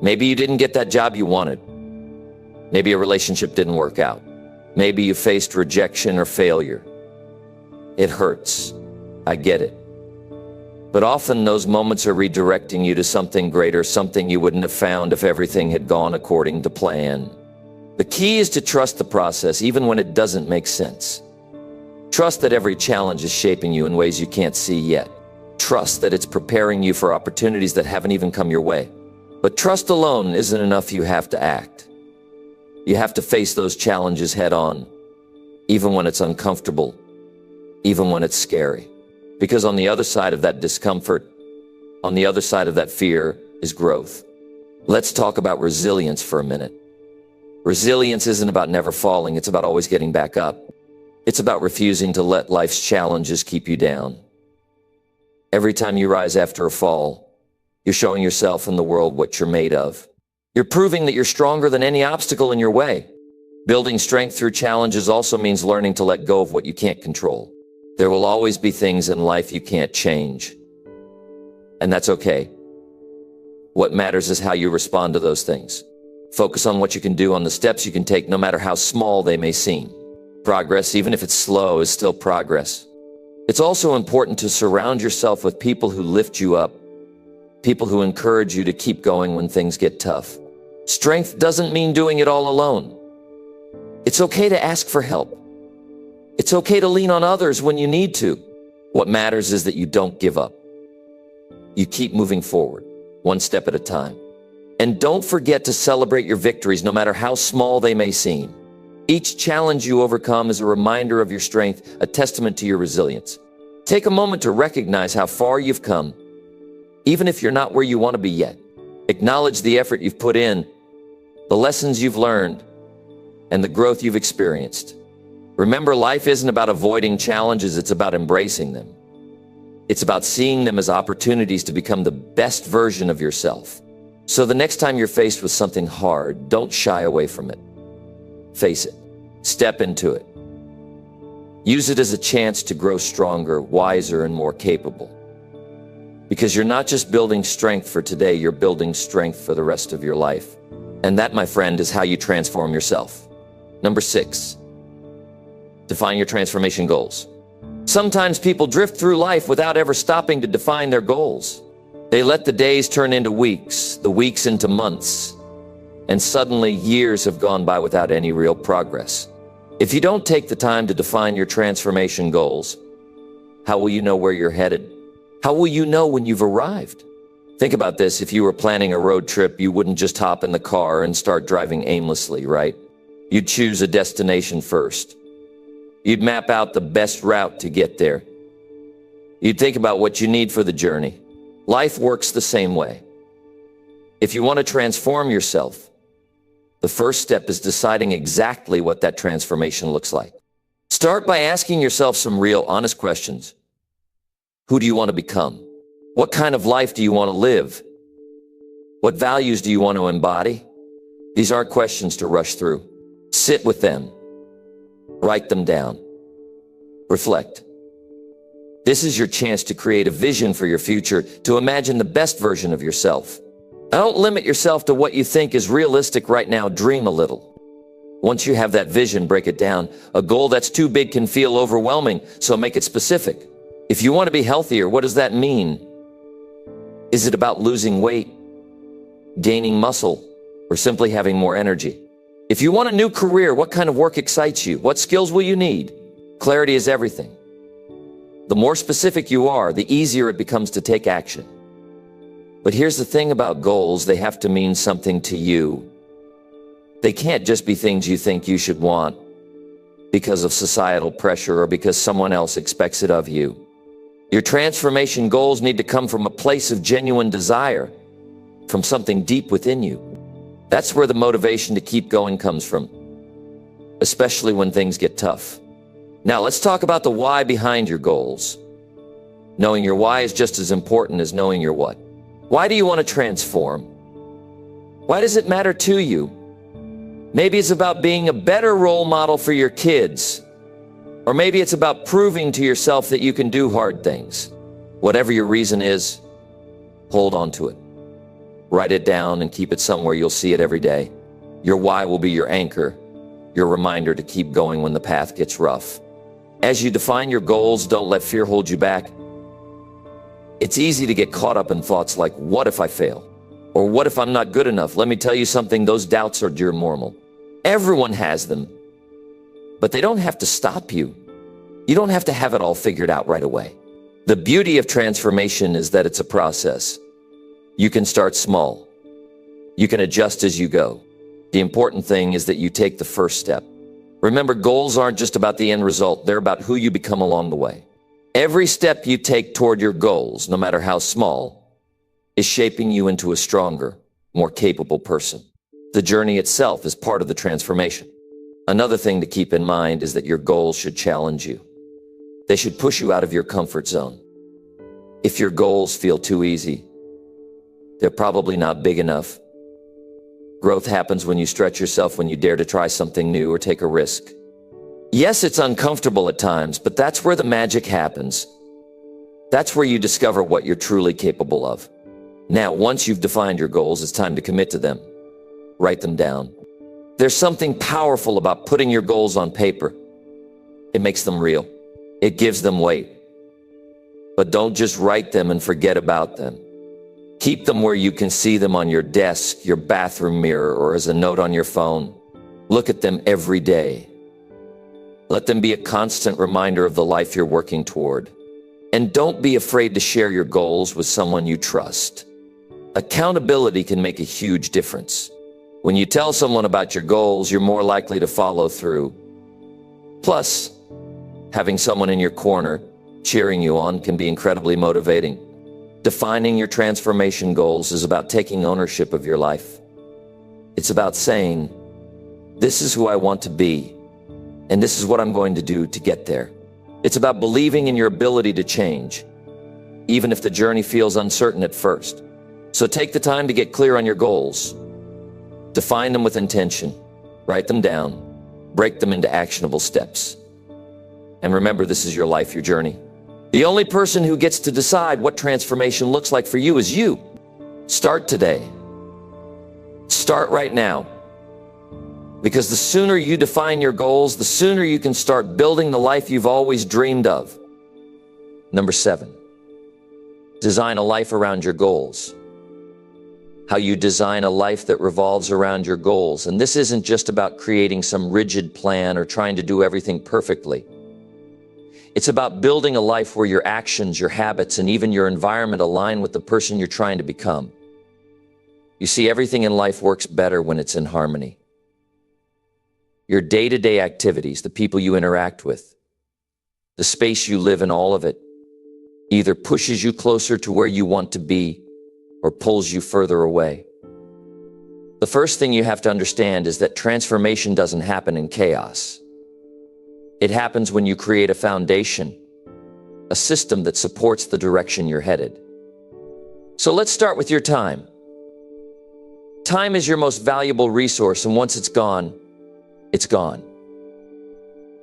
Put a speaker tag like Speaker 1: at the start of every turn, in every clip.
Speaker 1: Maybe you didn't get that job you wanted. Maybe a relationship didn't work out. Maybe you faced rejection or failure. It hurts. I get it. But often those moments are redirecting you to something greater, something you wouldn't have found if everything had gone according to plan. The key is to trust the process, even when it doesn't make sense. Trust that every challenge is shaping you in ways you can't see yet. Trust that it's preparing you for opportunities that haven't even come your way. But trust alone isn't enough. You have to act. You have to face those challenges head on, even when it's uncomfortable, even when it's scary. Because on the other side of that discomfort, on the other side of that fear is growth. Let's talk about resilience for a minute. Resilience isn't about never falling. It's about always getting back up. It's about refusing to let life's challenges keep you down. Every time you rise after a fall, you're showing yourself and the world what you're made of. You're proving that you're stronger than any obstacle in your way. Building strength through challenges also means learning to let go of what you can't control. There will always be things in life you can't change. And that's okay. What matters is how you respond to those things. Focus on what you can do, on the steps you can take, no matter how small they may seem. Progress, even if it's slow, is still progress. It's also important to surround yourself with people who lift you up, people who encourage you to keep going when things get tough. Strength doesn't mean doing it all alone. It's okay to ask for help. It's okay to lean on others when you need to. What matters is that you don't give up. You keep moving forward, one step at a time. And don't forget to celebrate your victories, no matter how small they may seem. Each challenge you overcome is a reminder of your strength, a testament to your resilience. Take a moment to recognize how far you've come, even if you're not where you want to be yet. Acknowledge the effort you've put in, the lessons you've learned, and the growth you've experienced. Remember, life isn't about avoiding challenges, it's about embracing them. It's about seeing them as opportunities to become the best version of yourself. So the next time you're faced with something hard, don't shy away from it. Face it. Step into it. Use it as a chance to grow stronger, wiser, and more capable. Because you're not just building strength for today, you're building strength for the rest of your life. And that, my friend, is how you transform yourself. Number 6, define your transformation goals. Sometimes people drift through life without ever stopping to define their goals. They let the days turn into weeks, the weeks into months, and suddenly years have gone by without any real progress. If you don't take the time to define your transformation goals, how will you know where you're headed? How will you know when you've arrived? Think about this. If you were planning a road trip, you wouldn't just hop in the car and start driving aimlessly, right? You'd choose a destination first. You'd map out the best route to get there. You'd think about what you need for the journey. Life works the same way. If you want to transform yourself, the first step is deciding exactly what that transformation looks like. Start by asking yourself some real, honest questions. Who do you want to become? What kind of life do you want to live? What values do you want to embody? These aren't questions to rush through. Sit with them. Write them down. Reflect. This is your chance to create a vision for your future, to imagine the best version of yourself. Don't limit yourself to what you think is realistic right now. Dream a little. Once you have that vision, break it down. A goal that's too big can feel overwhelming, so make it specific. If you want to be healthier, what does that mean? Is it about losing weight, gaining muscle, or simply having more energy? If you want a new career, what kind of work excites you? What skills will you need? Clarity is everything. The more specific you are, the easier it becomes to take action. But here's the thing about goals, they have to mean something to you. They can't just be things you think you should want because of societal pressure or because someone else expects it of you. Your transformation goals need to come from a place of genuine desire, from something deep within you. That's where the motivation to keep going comes from, especially when things get tough. Now, let's talk about the why behind your goals. Knowing your why is just as important as knowing your what. Why do you want to transform? Why does it matter to you? Maybe it's about being a better role model for your kids. Or maybe it's about proving to yourself that you can do hard things. Whatever your reason is, hold on to it. Write it down and keep it somewhere you'll see it every day. Your why will be your anchor, your reminder to keep going when the path gets rough. As you define your goals, don't let fear hold you back. It's easy to get caught up in thoughts like, what if I fail? Or what if I'm not good enough? Let me tell you something, those doubts are normal. Everyone has them, but they don't have to stop you. You don't have to have it all figured out right away. The beauty of transformation is that it's a process. You can start small. You can adjust as you go. The important thing is that you take the first step. Remember, goals aren't just about the end result. They're about who you become along the way. Every step you take toward your goals, no matter how small, is shaping you into a stronger, more capable person. The journey itself is part of the transformation. Another thing to keep in mind is that your goals should challenge you. They should push you out of your comfort zone. If your goals feel too easy, they're probably not big enough. Growth happens when you stretch yourself, when you dare to try something new or take a risk. Yes, it's uncomfortable at times, but that's where the magic happens. That's where you discover what you're truly capable of. Now, once you've defined your goals, it's time to commit to them. Write them down. There's something powerful about putting your goals on paper. It makes them real. It gives them weight. But don't just write them and forget about them. Keep them where you can see them on your desk, your bathroom mirror, or as a note on your phone. Look at them every day. Let them be a constant reminder of the life you're working toward. And don't be afraid to share your goals with someone you trust. Accountability can make a huge difference. When you tell someone about your goals, you're more likely to follow through. Plus, having someone in your corner cheering you on can be incredibly motivating. Defining your transformation goals is about taking ownership of your life. It's about saying, this is who I want to be, and this is what I'm going to do to get there. It's about believing in your ability to change, even if the journey feels uncertain at first. So take the time to get clear on your goals. Define them with intention. Write them down. Break them into actionable steps. And remember, this is your life, your journey. The only person who gets to decide what transformation looks like for you is you. Start today. Start right now. Because the sooner you define your goals, the sooner you can start building the life you've always dreamed of. Number 7, design a life around your goals. How you design a life that revolves around your goals. And this isn't just about creating some rigid plan or trying to do everything perfectly. It's about building a life where your actions, your habits, and even your environment align with the person you're trying to become. You see, everything in life works better when it's in harmony. Your day-to-day activities, the people you interact with, the space you live in, all of it, either pushes you closer to where you want to be or pulls you further away. The first thing you have to understand is that transformation doesn't happen in chaos. It happens when you create a foundation, a system that supports the direction you're headed. So let's start with your time. Time is your most valuable resource, and once it's gone, it's gone.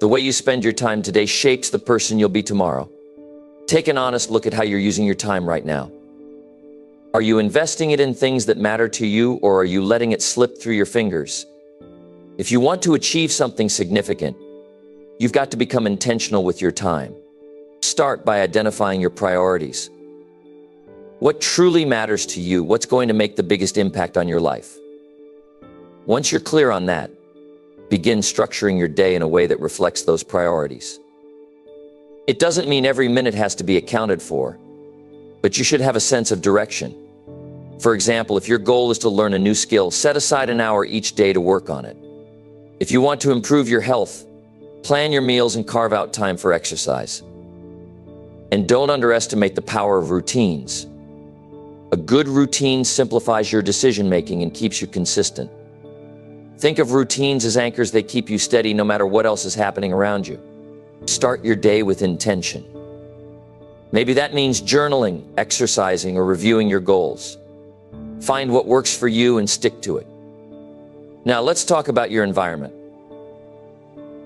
Speaker 1: The way you spend your time today shapes the person you'll be tomorrow. Take an honest look at how you're using your time right now. Are you investing it in things that matter to you, or are you letting it slip through your fingers? If you want to achieve something significant, you've got to become intentional with your time. Start by identifying your priorities. What truly matters to you? What's going to make the biggest impact on your life? Once you're clear on that, begin structuring your day in a way that reflects those priorities. It doesn't mean every minute has to be accounted for, but you should have a sense of direction. For example, if your goal is to learn a new skill, set aside an hour each day to work on it. If you want to improve your health, plan your meals and carve out time for exercise. And don't underestimate the power of routines. A good routine simplifies your decision-making and keeps you consistent. Think of routines as anchors. They keep you steady no matter what else is happening around you. Start your day with intention. Maybe that means journaling, exercising, or reviewing your goals. Find what works for you and stick to it. Now let's talk about your environment.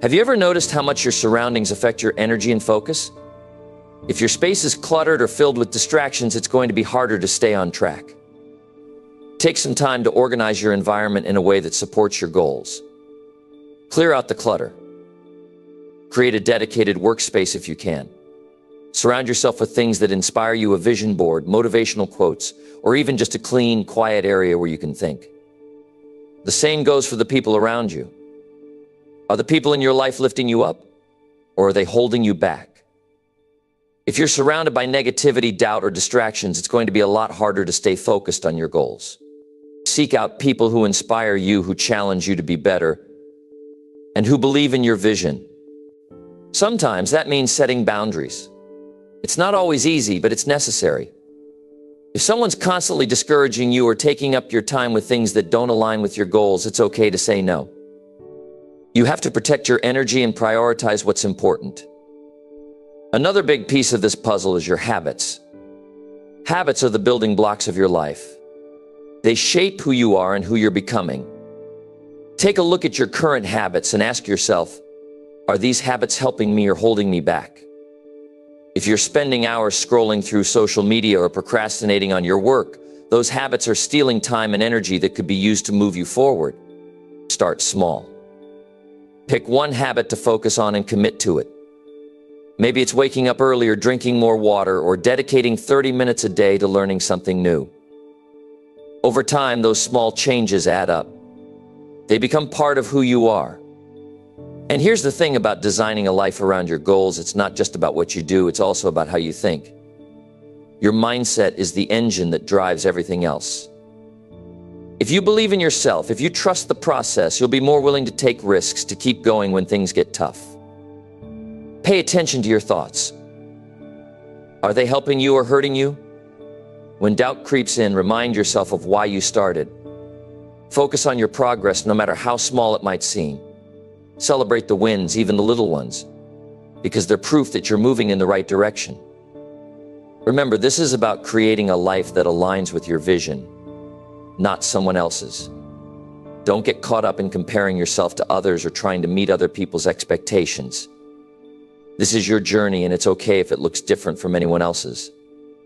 Speaker 1: Have you ever noticed how much your surroundings affect your energy and focus? If your space is cluttered or filled with distractions, it's going to be harder to stay on track. Take some time to organize your environment in a way that supports your goals. Clear out the clutter. Create a dedicated workspace if you can. Surround yourself with things that inspire you, a vision board, motivational quotes, or even just a clean, quiet area where you can think. The same goes for the people around you. Are the people in your life lifting you up, or are they holding you back? If you're surrounded by negativity, doubt, or distractions, it's going to be a lot harder to stay focused on your goals. Seek out people who inspire you, who challenge you to be better, and who believe in your vision. Sometimes that means setting boundaries. It's not always easy, but it's necessary. If someone's constantly discouraging you or taking up your time with things that don't align with your goals, it's okay to say no. You have to protect your energy and prioritize what's important. Another big piece of this puzzle is your habits. Habits are the building blocks of your life. They shape who you are and who you're becoming. Take a look at your current habits and ask yourself, are these habits helping me or holding me back? If you're spending hours scrolling through social media or procrastinating on your work, those habits are stealing time and energy that could be used to move you forward. Start small. Pick one habit to focus on and commit to it. Maybe it's waking up earlier, drinking more water, or dedicating 30 minutes a day to learning something new. Over time, those small changes add up. They become part of who you are. And here's the thing about designing a life around your goals. It's not just about what you do, it's also about how you think. Your mindset is the engine that drives everything else. If you believe in yourself, if you trust the process, you'll be more willing to take risks, to keep going when things get tough. Pay attention to your thoughts. Are they helping you or hurting you? When doubt creeps in, remind yourself of why you started. Focus on your progress, no matter how small it might seem. Celebrate the wins, even the little ones, because they're proof that you're moving in the right direction. Remember, this is about creating a life that aligns with your vision, not someone else's. Don't get caught up in comparing yourself to others or trying to meet other people's expectations. This is your journey, and it's okay if it looks different from anyone else's.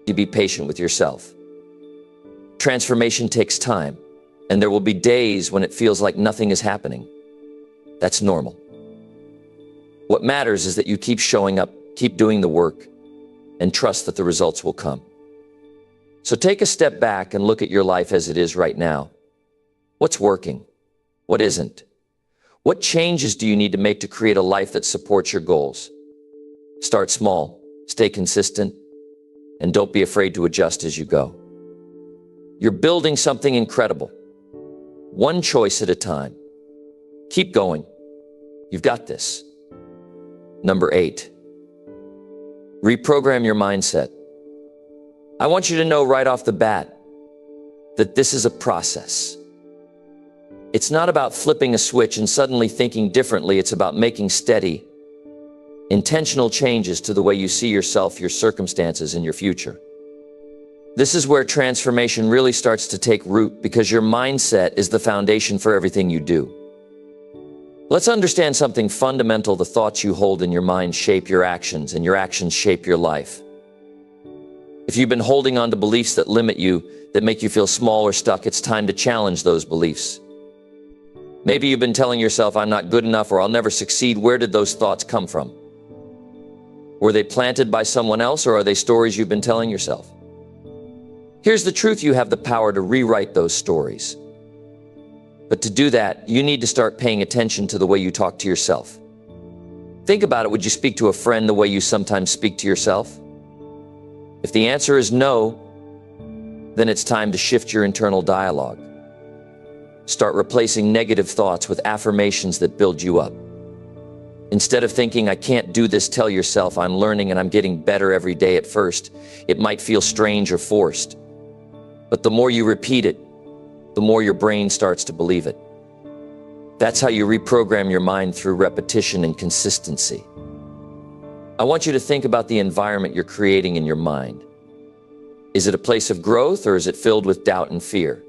Speaker 1: You be patient with yourself. Transformation takes time, and there will be days when it feels like nothing is happening. That's normal. What matters is that you keep showing up, keep doing the work, and trust that the results will come. So take a step back and look at your life as it is right now. What's working? What isn't? What changes do you need to make to create a life that supports your goals? Start small, stay consistent, and don't be afraid to adjust as you go. You're building something incredible, one choice at a time. Keep going. You've got this. Number 8, reprogram your mindset. I want you to know right off the bat that this is a process. It's not about flipping a switch and suddenly thinking differently. It's about making steady, intentional changes to the way you see yourself, your circumstances, and your future. This is where transformation really starts to take root, because your mindset is the foundation for everything you do. Let's understand something fundamental. The thoughts you hold in your mind shape your actions, and your actions shape your life. If you've been holding on to beliefs that limit you, that make you feel small or stuck, it's time to challenge those beliefs. Maybe you've been telling yourself, I'm not good enough, or I'll never succeed. Where did those thoughts come from? Were they planted by someone else, or are they stories you've been telling yourself? Here's the truth: you have the power to rewrite those stories. But to do that, you need to start paying attention to the way you talk to yourself. Think about it. Would you speak to a friend the way you sometimes speak to yourself? If the answer is no, then it's time to shift your internal dialogue. Start replacing negative thoughts with affirmations that build you up. Instead of thinking, I can't do this, tell yourself, I'm learning and I'm getting better every day. At first, it might feel strange or forced, but the more you repeat it, the more your brain starts to believe it. That's how you reprogram your mind, through repetition and consistency. I want you to think about the environment you're creating in your mind. Is it a place of growth, or is it filled with doubt and fear?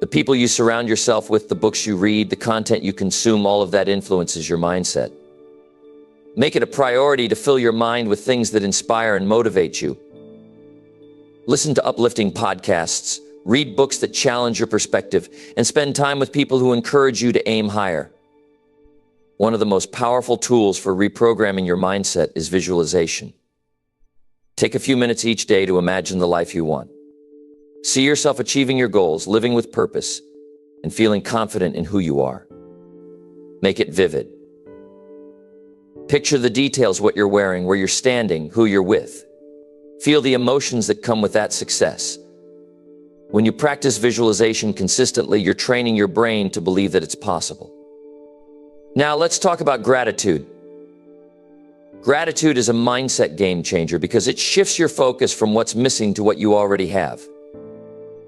Speaker 1: The people you surround yourself with, the books you read, the content you consume, all of that influences your mindset. Make it a priority to fill your mind with things that inspire and motivate you. Listen to uplifting podcasts, read books that challenge your perspective, and spend time with people who encourage you to aim higher. One of the most powerful tools for reprogramming your mindset is visualization. Take a few minutes each day to imagine the life you want. See yourself achieving your goals, living with purpose, and feeling confident in who you are. Make it vivid. Picture the details: what you're wearing, where you're standing, who you're with. Feel the emotions that come with that success. When you practice visualization consistently, you're training your brain to believe that it's possible. Now let's talk about gratitude. Gratitude is a mindset game changer because it shifts your focus from what's missing to what you already have.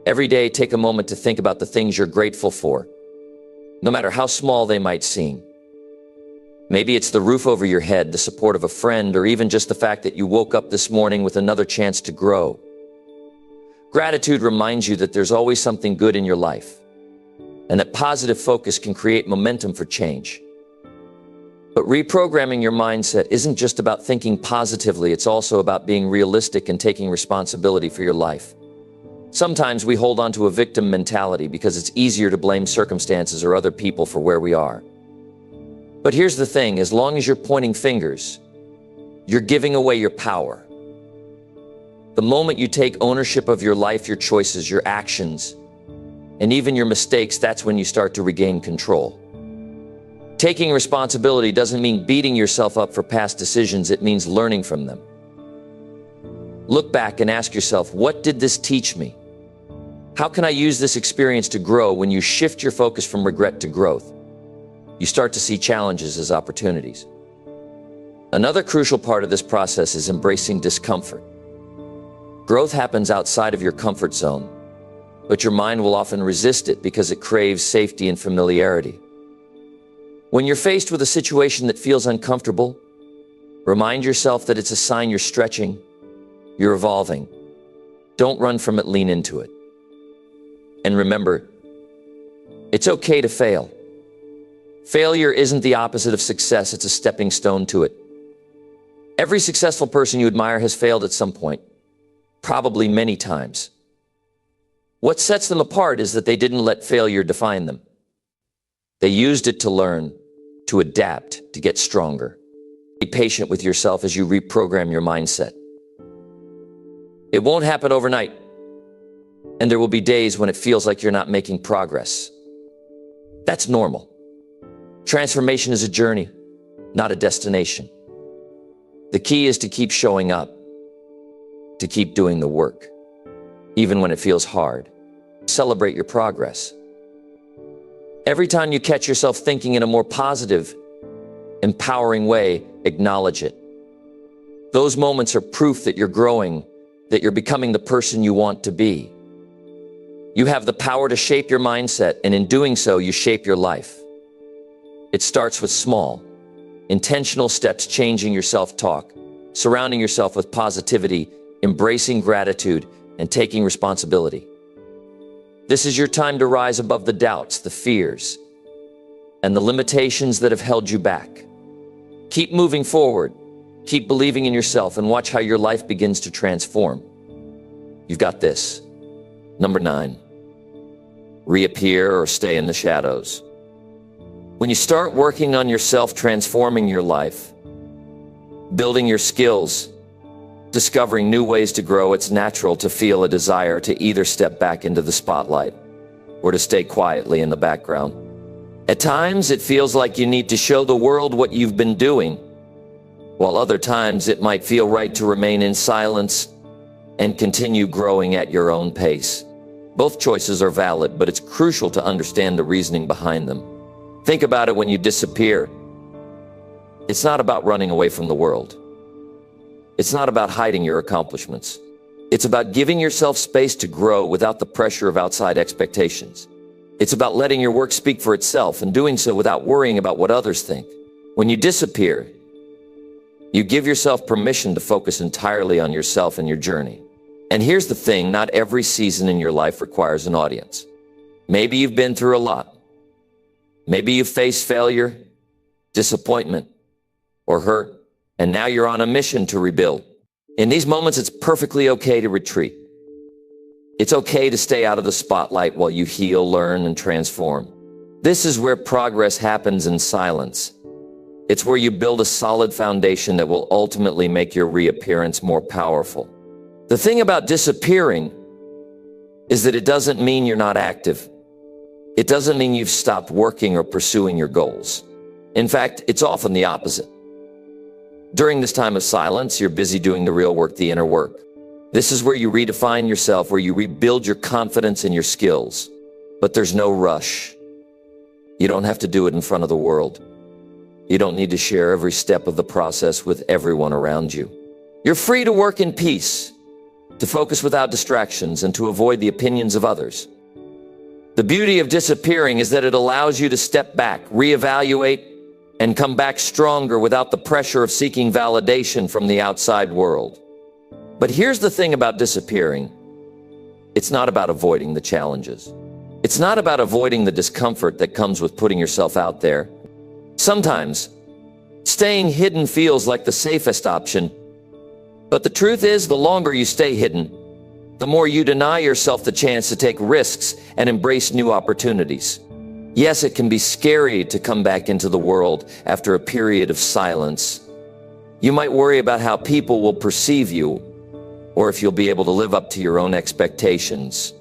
Speaker 1: Every day, take a moment to think about the things you're grateful for, no matter how small they might seem. Maybe it's the roof over your head, the support of a friend, or even just the fact that you woke up this morning with another chance to grow. Gratitude reminds you that there's always something good in your life, and that positive focus can create momentum for change. But reprogramming your mindset isn't just about thinking positively, it's also about being realistic and taking responsibility for your life. Sometimes we hold on to a victim mentality because it's easier to blame circumstances or other people for where we are. But here's the thing: as long as you're pointing fingers, you're giving away your power. The moment you take ownership of your life, your choices, your actions, and even your mistakes, that's when you start to regain control. Taking responsibility doesn't mean beating yourself up for past decisions, it means learning from them. Look back and ask yourself, what did this teach me? How can I use this experience to grow? When you shift your focus from regret to growth, you start to see challenges as opportunities. Another crucial part of this process is embracing discomfort. Growth happens outside of your comfort zone, but your mind will often resist it because it craves safety and familiarity. When you're faced with a situation that feels uncomfortable, remind yourself that it's a sign you're stretching, you're evolving. Don't run from it, lean into it. And remember, it's okay to fail. Failure isn't the opposite of success, it's a stepping stone to it. Every successful person you admire has failed at some point, probably many times. What sets them apart is that they didn't let failure define them. They used it to learn, to adapt, to get stronger. Be patient with yourself as you reprogram your mindset. It won't happen overnight, and there will be days when it feels like you're not making progress. That's normal. Transformation is a journey, not a destination. The key is to keep showing up, to keep doing the work, even when it feels hard. Celebrate your progress. Every time you catch yourself thinking in a more positive, empowering way, acknowledge it. Those moments are proof that you're growing, that you're becoming the person you want to be. You have the power to shape your mindset, and in doing so, you shape your life. It starts with small, intentional steps: changing your self-talk, surrounding yourself with positivity, embracing gratitude, and taking responsibility. This is your time to rise above the doubts, the fears, and the limitations that have held you back. Keep moving forward, keep believing in yourself, and watch how your life begins to transform. You've got this. Number 9, reappear or stay in the shadows. When you start working on yourself, transforming your life, building your skills, discovering new ways to grow, it's natural to feel a desire to either step back into the spotlight or to stay quietly in the background. At times, it feels like you need to show the world what you've been doing, while other times it might feel right to remain in silence and continue growing at your own pace. Both choices are valid, but it's crucial to understand the reasoning behind them. Think about it: when you disappear, it's not about running away from the world. It's not about hiding your accomplishments. It's about giving yourself space to grow without the pressure of outside expectations. It's about letting your work speak for itself and doing so without worrying about what others think. When you disappear, you give yourself permission to focus entirely on yourself and your journey. And here's the thing: not every season in your life requires an audience. Maybe you've been through a lot. Maybe you've faced failure, disappointment, or hurt, and now you're on a mission to rebuild. In these moments, it's perfectly okay to retreat. It's okay to stay out of the spotlight while you heal, learn, and transform. This is where progress happens in silence. It's where you build a solid foundation that will ultimately make your reappearance more powerful. The thing about disappearing is that it doesn't mean you're not active. It doesn't mean you've stopped working or pursuing your goals. In fact, it's often the opposite. During this time of silence, you're busy doing the real work, the inner work. This is where you redefine yourself, where you rebuild your confidence and your skills. But there's no rush. You don't have to do it in front of the world. You don't need to share every step of the process with everyone around you. You're free to work in peace, to focus without distractions, and to avoid the opinions of others. The beauty of disappearing is that it allows you to step back, reevaluate, and come back stronger without the pressure of seeking validation from the outside world. But here's the thing about disappearing. It's not about avoiding the challenges. It's not about avoiding the discomfort that comes with putting yourself out there. Sometimes, staying hidden feels like the safest option. But the truth is, the longer you stay hidden, the more you deny yourself the chance to take risks and embrace new opportunities. Yes, it can be scary to come back into the world after a period of silence. You might worry about how people will perceive you, or if you'll be able to live up to your own expectations.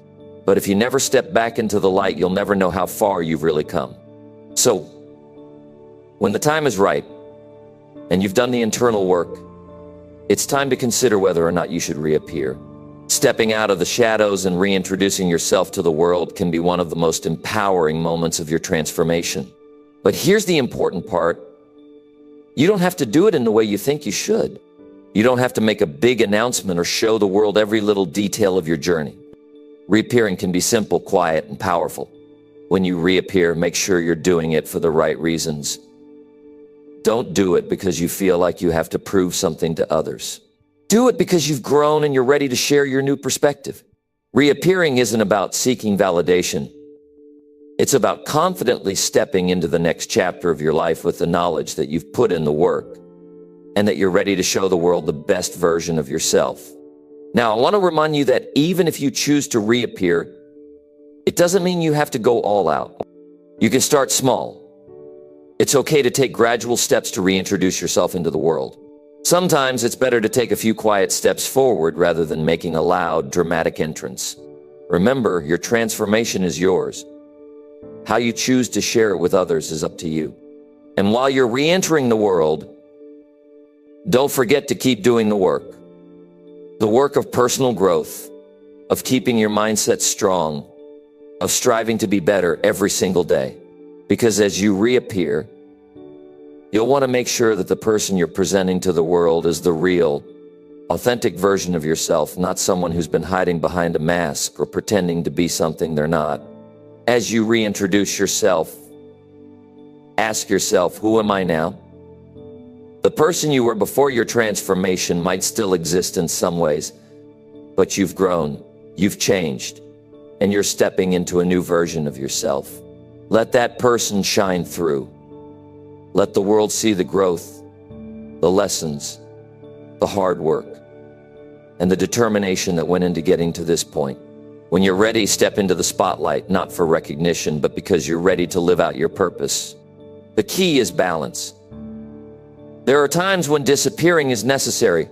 Speaker 1: But if you never step back into the light, you'll never know how far you've really come. So, when the time is right, and you've done the internal work, it's time to consider whether or not you should reappear. Stepping out of the shadows and reintroducing yourself to the world can be one of the most empowering moments of your transformation. But here's the important part. You don't have to do it in the way you think you should. You don't have to make a big announcement or show the world every little detail of your journey. Reappearing can be simple, quiet, and powerful. When you reappear, make sure you're doing it for the right reasons. Don't do it because you feel like you have to prove something to others. Do it because you've grown and you're ready to share your new perspective. Reappearing isn't about seeking validation. It's about confidently stepping into the next chapter of your life with the knowledge that you've put in the work and that you're ready to show the world the best version of yourself. Now, I want to remind you that even if you choose to reappear, it doesn't mean you have to go all out. You can start small. It's okay to take gradual steps to reintroduce yourself into the world. Sometimes it's better to take a few quiet steps forward rather than making a loud, dramatic entrance. Remember, your transformation is yours. How you choose to share it with others is up to you. And while you're re-entering the world, don't forget to keep doing the work. The work of personal growth, of keeping your mindset strong, of striving to be better every single day. Because as you reappear, you'll want to make sure that the person you're presenting to the world is the real, authentic version of yourself, not someone who's been hiding behind a mask or pretending to be something they're not. As you reintroduce yourself, ask yourself, who am I now? The person you were before your transformation might still exist in some ways, but you've grown, you've changed, and you're stepping into a new version of yourself. Let that person shine through. Let the world see the growth, the lessons, the hard work, and the determination that went into getting to this point. When you're ready, step into the spotlight, not for recognition, but because you're ready to live out your purpose. The key is balance. There are times when disappearing is necessary,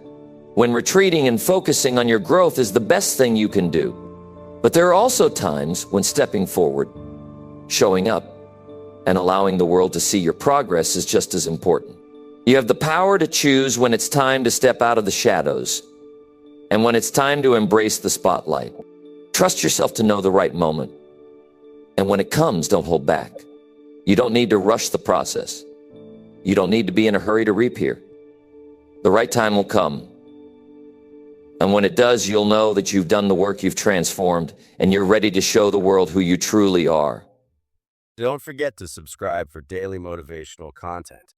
Speaker 1: when retreating and focusing on your growth is the best thing you can do. But there are also times when stepping forward, showing up, and allowing the world to see your progress is just as important. You have the power to choose when it's time to step out of the shadows and when it's time to embrace the spotlight. Trust yourself to know the right moment. And when it comes, don't hold back. You don't need to rush the process. You don't need to be in a hurry to reappear. The right time will come. And when it does, you'll know that you've done the work, you've transformed, and you're ready to show the world who you truly are.
Speaker 2: Don't forget to subscribe for daily motivational content.